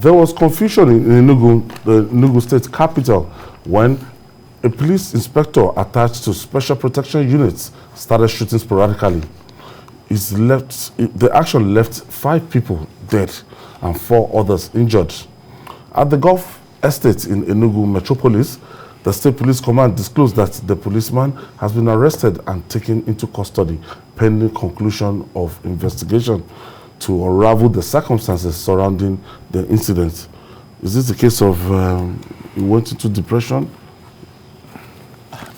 There was confusion in Enugu, the Enugu state capital, when a police inspector attached to special protection units started shooting sporadically. The action left 5 people dead and 4 others injured. At the Gulf Estate in Enugu Metropolis, the State Police Command disclosed that the policeman has been arrested and taken into custody pending conclusion of investigation to unravel the circumstances surrounding the incident. Is this the case of he went into depression?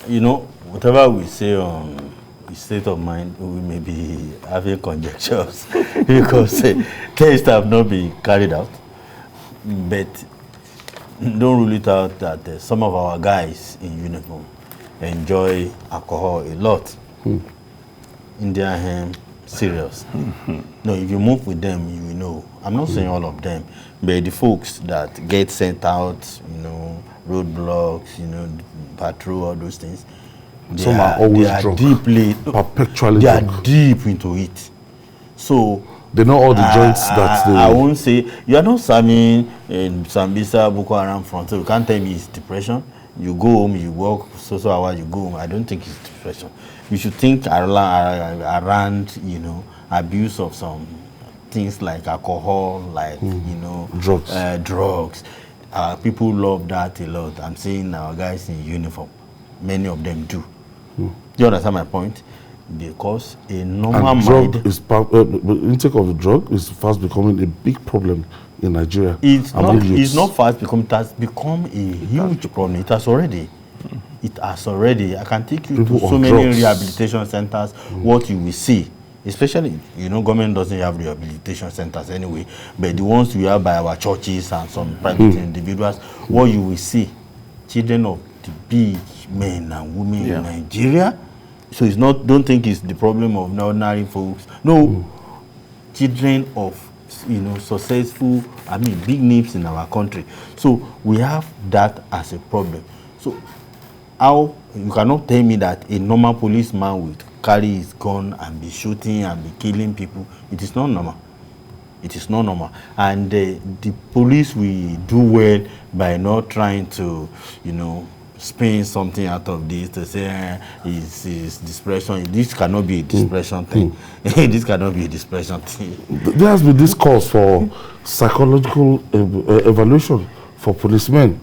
You know, whatever we say on his state of mind, we may be having conjectures because tests have not been carried out. But don't rule it out that some of our guys in uniform enjoy alcohol a lot. Indian hemp, serious. No, if you move with them, you will know. I'm not saying all of them, but the folks that get sent out, you know, roadblocks, you know, patrol, all those things. Some are always drunk, perpetually they drunk. are deep into it. So they know all the joints that they... I won't say, you are not serving in Sambisa, Boko Haram front, so you can't tell me it's depression. You go home, you work so hours, you go home. I don't think it's depression. You should think around, you know, abuse of some things like alcohol, like, you know, drugs. People love that a lot. I'm seeing our guys in uniform. Many of them do. Do you understand my point? Because a normal mind... intake of the drug is fast becoming a big problem in Nigeria. It's not fast becoming, it has become a huge problem. It has already. It has already. I can take you People to so many drugs. rehabilitation centers. What you will see, especially, you know, government doesn't have rehabilitation centers anyway, but the ones we have by our churches and some private individuals, what you will see, children of the big men and women in Nigeria. So it's not, don't think it's the problem of ordinary folks. No, children of, you know, successful, I mean, big names in our country. So we have that as a problem. So how, you cannot tell me that a normal policeman will carry his gun and be shooting and be killing people. It is not normal. It is not normal. And the police will do well by not trying to, you know, spin something out of this to say it's depression. This cannot be a depression thing. This cannot be a depression thing. There has been this calls for psychological evaluation for policemen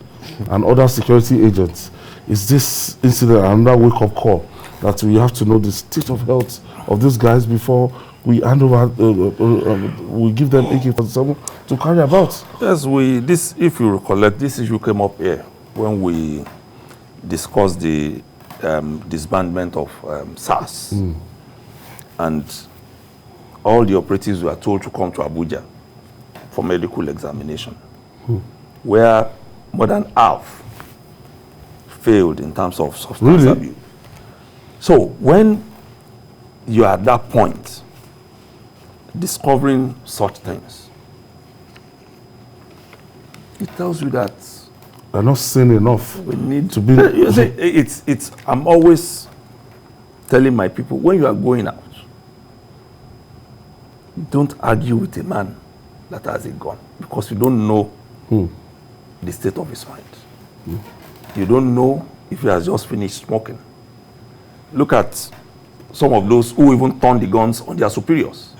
and other security agents. Is this incident another wake-up call that we have to know the state of health of these guys before we hand over, we give them AK-47 to carry about? Yes, if you recollect, this issue came up here when we discussed the disbandment of SARS. And all the operatives were told to come to Abuja for medical examination, where more than half failed in terms of substance abuse. So when you are at that point, discovering such things, it tells you that they're not saying enough. We need to be. You see, I'm always telling my people, when you are going out, don't argue with a man that has a gun, because you don't know the state of his mind. You don't know if he has just finished smoking. Look at some of those who even turn the guns on their superiors.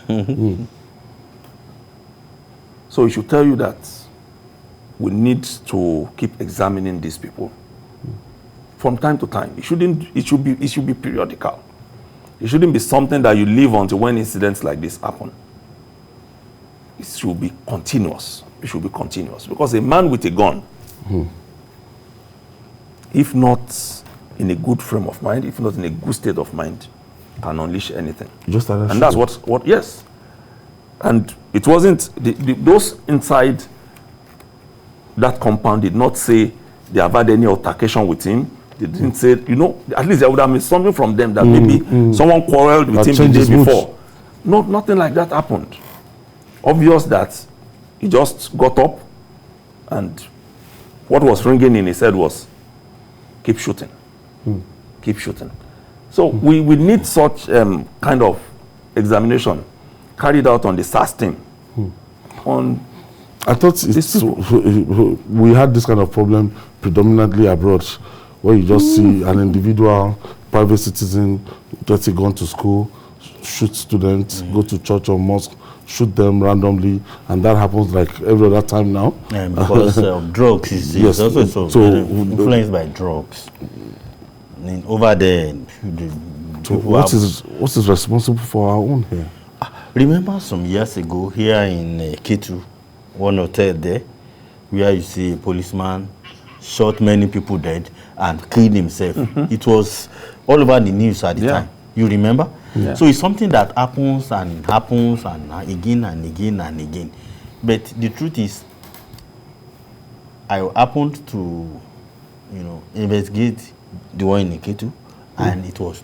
So it should tell you that we need to keep examining these people from time to time. It should be periodical. It shouldn't be something that you leave until when incidents like this happen. It should be continuous. It should be continuous, because a man with a gun, if not in a good frame of mind, if not in a good state of mind, can unleash anything. And that's what yes. And it wasn't those inside that compound did not say they have had any altercation with him. They didn't say, you know, at least there would have been something from them that maybe someone quarreled with him the day before. No, nothing like that happened. Obvious that he just got up and what was ringing in his head was, keep shooting. Keep shooting. So we need such kind of examination carried out on the SARS team, on I thought we had this kind of problem predominantly abroad, where you just see an individual, private citizen, get a gun to school, shoot students, go to church or mosque, shoot them randomly, and that happens like every other time now. Because drugs is yes. also so influenced by drugs. I mean, over there, what is responsible for our own here? Remember some years ago here in Ketu, one hotel there, where you see a policeman shot many people dead and killed himself. It was all over the news at the time. You remember? Yeah. So it's something that happens and happens and again and again and again. But the truth is, I happened to, investigate the one in Ketu, and it was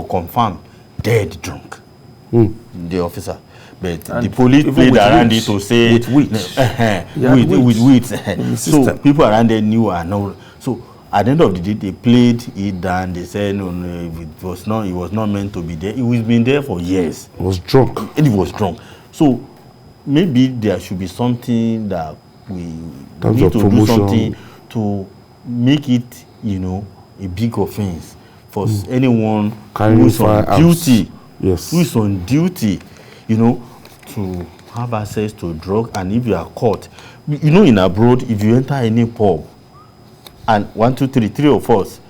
confirmed dead drunk. The officer, but and the police played around it to say with wheat. So people around there knew and all. So at the end of the day, they played it down. They said no, it was not meant to be there. It was been there for years. It was drunk. It was drunk. So maybe there should be something that we need to do something to make it, a big offense for anyone who is on duty. Yes. Who is on duty, to have access to drug, and if you are caught, in abroad, if you enter any pub, and 1, 2, 3, 3 of us,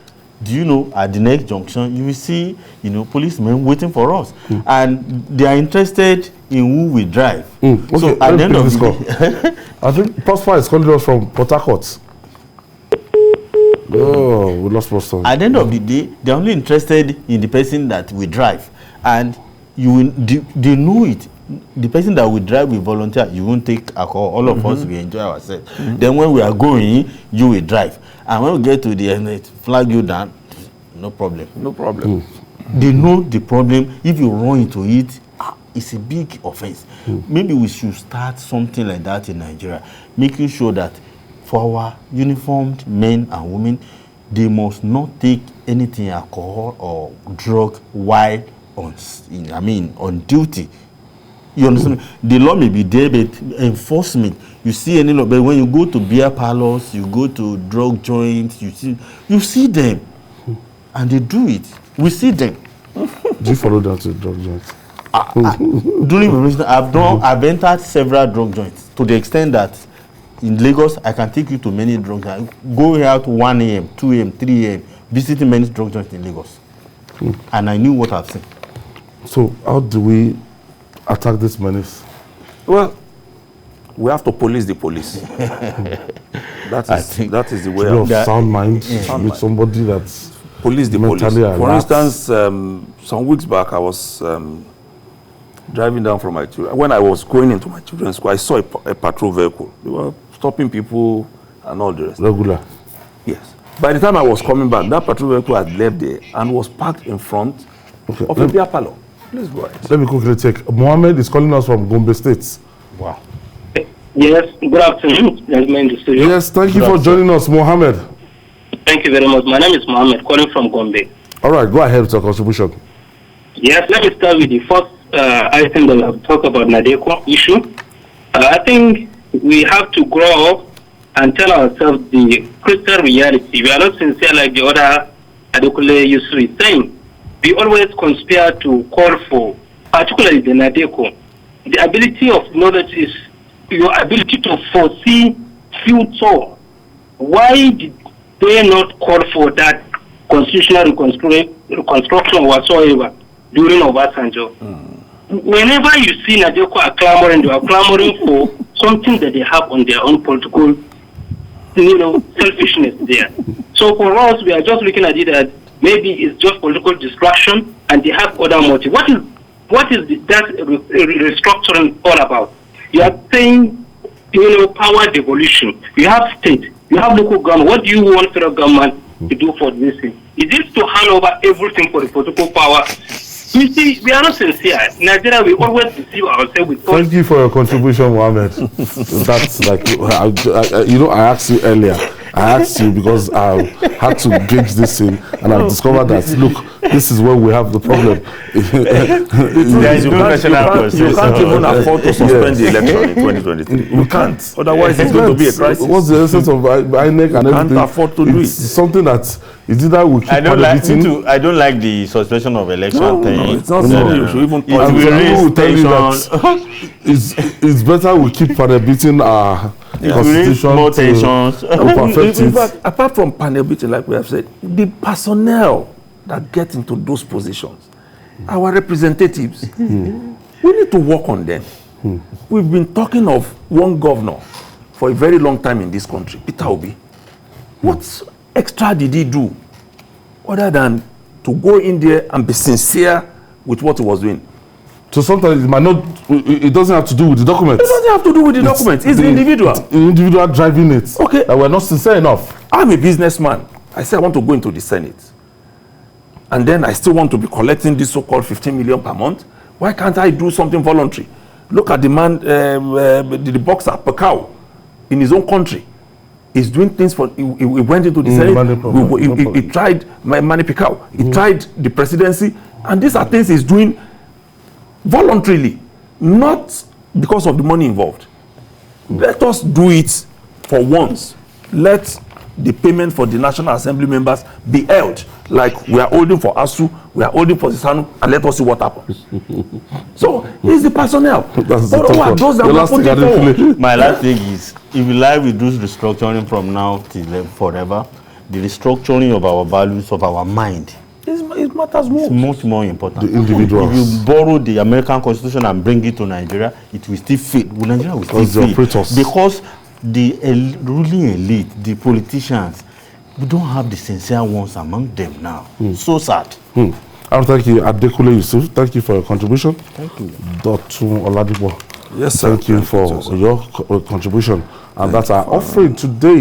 do you know at the next junction you will see, policemen waiting for us, and they are interested in who we drive. Okay, so at the end of the day, I think Prosper is calling us from Port Harcourt. Oh, we lost Prosper. At the end of the day, they are only interested in the person that we drive. And they know it. The person that we drive will volunteer. You won't take alcohol. All of us will enjoy ourselves. Then when we are going, you will drive. And when we get to the end, flag you down. No problem. No problem. They know the problem. If you run into it, it's a big offense. Maybe we should start something like that in Nigeria, making sure that for our uniformed men and women, they must not take anything alcohol or drug while on duty. You understand? The law may be there, but enforcement, you see any law. But when you go to beer parlors, you go to drug joints, you see them, and they do it. We see them. Do you follow that to drug joints? During my reason, I've entered several drug joints to the extent that in Lagos, I can take you to many drug joints. Go out 1 a.m., 2 a.m., 3 a.m., visiting many drug joints in Lagos, and I knew what I've seen. So how do we attack this menace? Well, we have to police the police. that is the way of sound mind with somebody that's police the police. For instance, some weeks back, I was driving down from my children. When I was going into my children's school, I saw a patrol vehicle. They were stopping people and all the rest. Regular? Yes. By the time I was coming back, that patrol vehicle had left there and was parked in front of a beer parlor. Please go ahead. Let me quickly check. Mohammed is calling us from Gombe State. Wow. Yes, good afternoon, gentlemen in the studio. Yes, thank you for joining us, Mohammed. Thank you very much. My name is Mohammed, calling from Gombe. All right, go ahead with your contribution. Yes, let me start with the first item that we have talked about, Nadeko issue. I think we have to grow up and tell ourselves the crystal reality. We are not sincere like the other Adekule Yusuf is saying. We always conspire to call for, particularly the Nadeko. The ability of knowledge is your ability to foresee future. Why did they not call for that constitutional reconstruction whatsoever during Obasanjo? Whenever you see Nadeko are clamoring, they are clamoring for something that they have on their own political, selfishness there. So for us, we are just looking at it that maybe it's just political distraction, and they have other motive. What is that restructuring all about? You are saying, power devolution. You have state, you have local government. What do you want federal government to do for this thing? Is this to hand over everything for the political power? You see, we are not sincere. In Nigeria, we always deceive ourselves with. Thank you for your contribution, Mohammed. That's like, I asked you earlier I asked you because I had to gauge this in, and I've discovered that, look, this is where we have the problem. There is no national consensus. You can't even afford to suspend the election in 2023. You can't. Otherwise, it's going to be a crisis. What's the essence of INEC and everything? Can't afford to do it. It's something that is either we keep I don't like the suspension of election thing. No, it's not something you should even It will raise tension. It's better we keep panel beating our constitution more tensions. In fact, apart from panel beating, like we have said, the personnel that get into those positions, our representatives, we need to work on them. We've been talking of one governor for a very long time in this country, Peter Obi. What extra did he do other than to go in there and be sincere with what he was doing? So sometimes it might not, it doesn't have to do with the documents. It doesn't have to do with the documents. It's the individual. The individual driving it. Okay. That we're not sincere enough. I'm a businessman. I say I want to go into the Senate. And then I still want to be collecting this so-called 15 million per month. Why can't I do something voluntary? Look at the man, the boxer, Pacquiao, in his own country. He's doing things for, he went into the Senate, he tried Manny Pacquiao, he tried the presidency, and these are things he's doing voluntarily, not because of the money involved. Let us do it for once. Let the payment for the National Assembly members be held, like we are holding for ASU, we are holding for Sisanu, and let us see what happens. So, it's the personnel. That's the top those that last thing I didn't play. My last thing is, if we like reduce restructuring from now till forever, the restructuring of our values, of our mind, it matters more. is much more important. The individuals. If you borrow the American Constitution and bring it to Nigeria, it will still fit. Nigeria will still fit. Because the ruling elite, the politicians, we don't have the sincere ones among them now. So sad. I thank you, Adekule Yusuf. Thank you for your contribution. Thank you. Dr. Oladipo. Yes, sir. Thank you for your contribution. And that's our offering today.